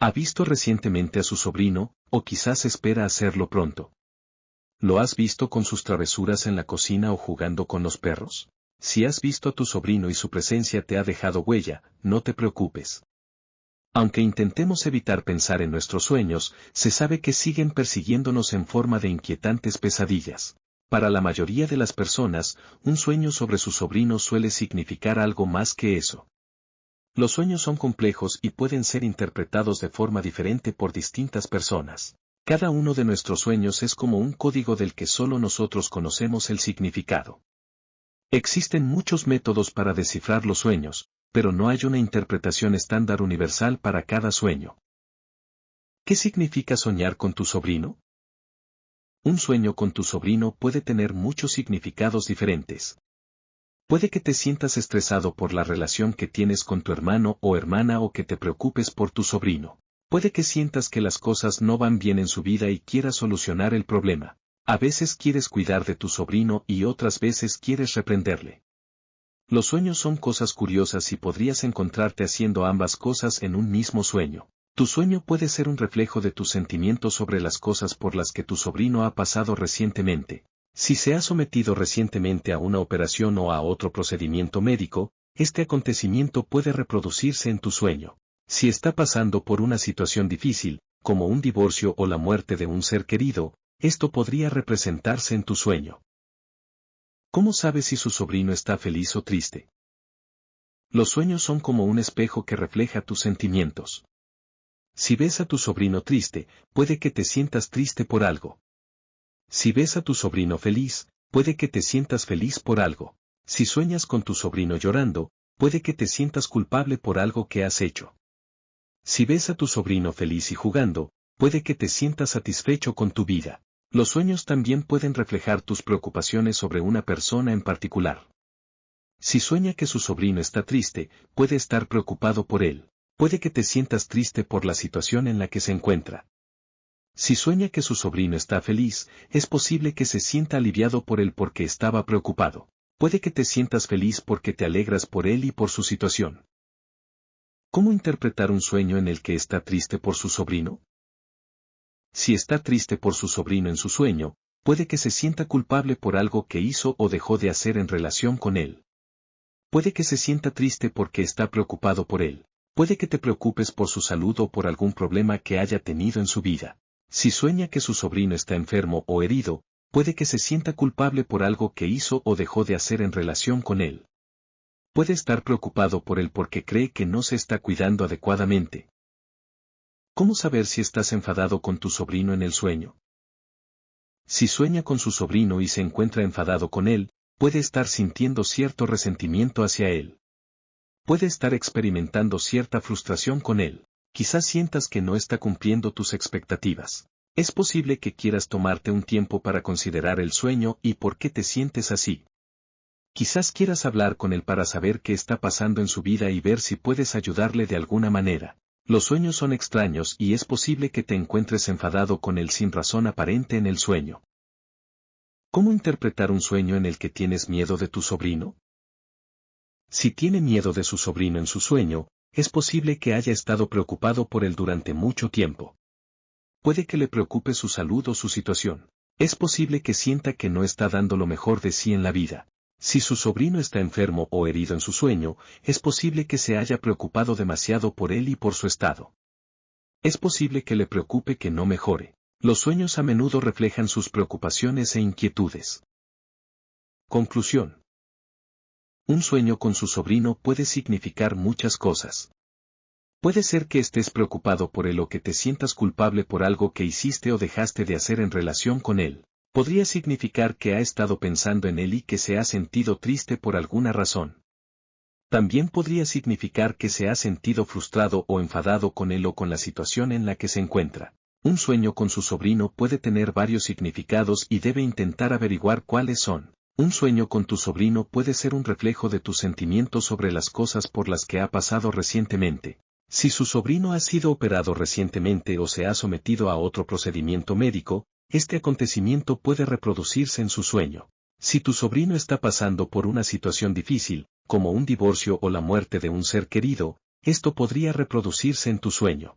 ¿Ha visto recientemente a su sobrino, o quizás espera hacerlo pronto? ¿Lo has visto con sus travesuras en la cocina o jugando con los perros? Si has visto a tu sobrino y su presencia te ha dejado huella, no te preocupes. Aunque intentemos evitar pensar en nuestros sueños, se sabe que siguen persiguiéndonos en forma de inquietantes pesadillas. Para la mayoría de las personas, un sueño sobre su sobrino suele significar algo más que eso. Los sueños son complejos y pueden ser interpretados de forma diferente por distintas personas. Cada uno de nuestros sueños es como un código del que solo nosotros conocemos el significado. Existen muchos métodos para descifrar los sueños, pero no hay una interpretación estándar universal para cada sueño. ¿Qué significa soñar con tu sobrino? Un sueño con tu sobrino puede tener muchos significados diferentes. Puede que te sientas estresado por la relación que tienes con tu hermano o hermana o que te preocupes por tu sobrino. Puede que sientas que las cosas no van bien en su vida y quieras solucionar el problema. A veces quieres cuidar de tu sobrino y otras veces quieres reprenderle. Los sueños son cosas curiosas y podrías encontrarte haciendo ambas cosas en un mismo sueño. Tu sueño puede ser un reflejo de tus sentimientos sobre las cosas por las que tu sobrino ha pasado recientemente. Si se ha sometido recientemente a una operación o a otro procedimiento médico, este acontecimiento puede reproducirse en tu sueño. Si está pasando por una situación difícil, como un divorcio o la muerte de un ser querido, esto podría representarse en tu sueño. ¿Cómo sabes si su sobrino está feliz o triste? Los sueños son como un espejo que refleja tus sentimientos. Si ves a tu sobrino triste, puede que te sientas triste por algo. Si ves a tu sobrino feliz, puede que te sientas feliz por algo. Si sueñas con tu sobrino llorando, puede que te sientas culpable por algo que has hecho. Si ves a tu sobrino feliz y jugando, puede que te sientas satisfecho con tu vida. Los sueños también pueden reflejar tus preocupaciones sobre una persona en particular. Si sueña que su sobrino está triste, puede estar preocupado por él. Puede que te sientas triste por la situación en la que se encuentra. Si sueña que su sobrino está feliz, es posible que se sienta aliviado por él porque estaba preocupado. Puede que te sientas feliz porque te alegras por él y por su situación. ¿Cómo interpretar un sueño en el que está triste por su sobrino? Si está triste por su sobrino en su sueño, puede que se sienta culpable por algo que hizo o dejó de hacer en relación con él. Puede que se sienta triste porque está preocupado por él. Puede que te preocupes por su salud o por algún problema que haya tenido en su vida. Si sueña que su sobrino está enfermo o herido, puede que se sienta culpable por algo que hizo o dejó de hacer en relación con él. Puede estar preocupado por él porque cree que no se está cuidando adecuadamente. ¿Cómo saber si estás enfadado con tu sobrino en el sueño? Si sueña con su sobrino y se encuentra enfadado con él, puede estar sintiendo cierto resentimiento hacia él. Puede estar experimentando cierta frustración con él. Quizás sientas que no está cumpliendo tus expectativas. Es posible que quieras tomarte un tiempo para considerar el sueño y por qué te sientes así. Quizás quieras hablar con él para saber qué está pasando en su vida y ver si puedes ayudarle de alguna manera. Los sueños son extraños y es posible que te encuentres enfadado con él sin razón aparente en el sueño. ¿Cómo interpretar un sueño en el que tienes miedo de tu sobrino? Si tiene miedo de su sobrino en su sueño, es posible que haya estado preocupado por él durante mucho tiempo. Puede que le preocupe su salud o su situación. Es posible que sienta que no está dando lo mejor de sí en la vida. Si su sobrino está enfermo o herido en su sueño, es posible que se haya preocupado demasiado por él y por su estado. Es posible que le preocupe que no mejore. Los sueños a menudo reflejan sus preocupaciones e inquietudes. Conclusión. Un sueño con su sobrino puede significar muchas cosas. Puede ser que estés preocupado por él o que te sientas culpable por algo que hiciste o dejaste de hacer en relación con él. Podría significar que ha estado pensando en él y que se ha sentido triste por alguna razón. También podría significar que se ha sentido frustrado o enfadado con él o con la situación en la que se encuentra. Un sueño con su sobrino puede tener varios significados y debe intentar averiguar cuáles son. Un sueño con tu sobrino puede ser un reflejo de tus sentimientos sobre las cosas por las que ha pasado recientemente. Si su sobrino ha sido operado recientemente o se ha sometido a otro procedimiento médico, este acontecimiento puede reproducirse en su sueño. Si tu sobrino está pasando por una situación difícil, como un divorcio o la muerte de un ser querido, esto podría reproducirse en tu sueño.